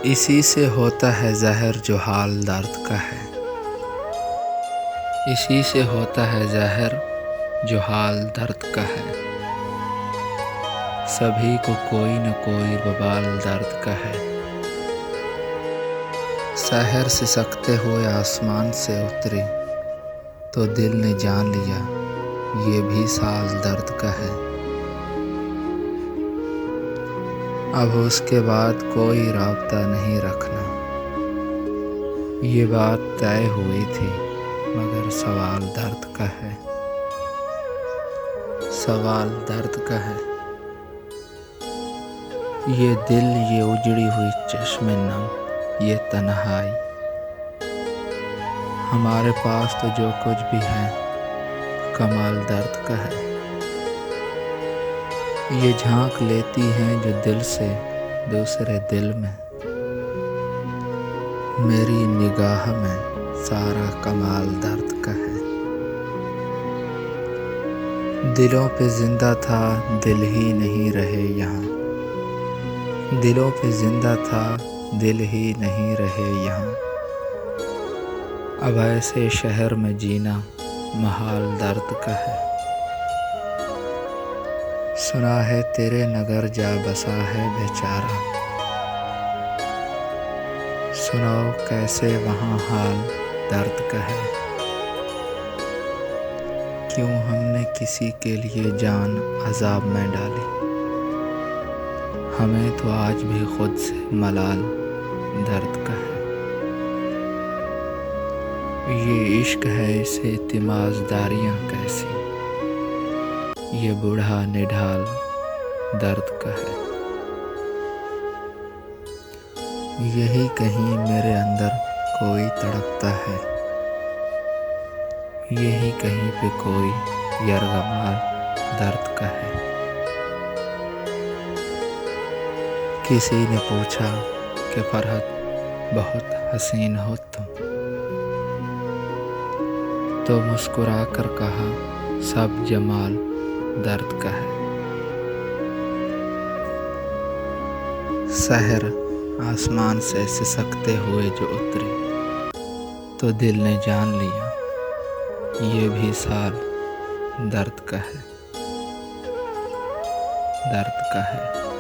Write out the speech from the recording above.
اسی سے ہوتا ہے ظاہر جو حال درد کا ہے، اسی سے ہوتا ہے ظاہر جو حال درد کا ہے، سبھی کو کوئی نہ کوئی وبال درد کا ہے۔ سحر سسکتے ہوئے آسمان سے اتری تو دل نے جان لیا یہ بھی سال درد کا ہے۔ اب اس کے بعد کوئی رابطہ نہیں رکھنا، یہ بات طے ہوئی تھی مگر سوال درد کا ہے، سوال درد کا ہے۔ یہ دل، یہ اجڑی ہوئی چشم نم، یہ تنہائی، ہمارے پاس تو جو کچھ بھی ہے کمال درد کا ہے۔ یہ جھانک لیتی ہیں جو دل سے دوسرے دل میں، میری نگاہ میں سارا کمال درد کا ہے۔ دلوں پہ زندہ تھا دل ہی نہیں رہے یہاں، دلوں پہ زندہ تھا دل ہی نہیں رہے یہاں، اب ایسے شہر میں جینا محال درد کا ہے۔ سنا ہے تیرے نگر جا بسا ہے بیچارہ، سناؤ کیسے وہاں حال درد کا ہے۔ کیوں ہم نے کسی کے لیے جان عذاب میں ڈالی، ہمیں تو آج بھی خود سے ملال درد کا ہے۔ یہ عشق ہے اسے تمازداریاں کیسی، یہ بوڑھا نڈھال درد کا ہے۔ یہی کہیں میرے اندر کوئی تڑپتا ہے، یہی کہیں پہ کوئی یرغمال درد کا ہے۔ کسی نے پوچھا کہ فرحت بہت حسین ہو تم، تو مسکرا کر کہا سب جمال درد کا ہے۔ سحر آسمان سے سسکتے ہوئے جو اتری تو دل نے جان لیا یہ بھی سال درد کا ہے، درد کا ہے۔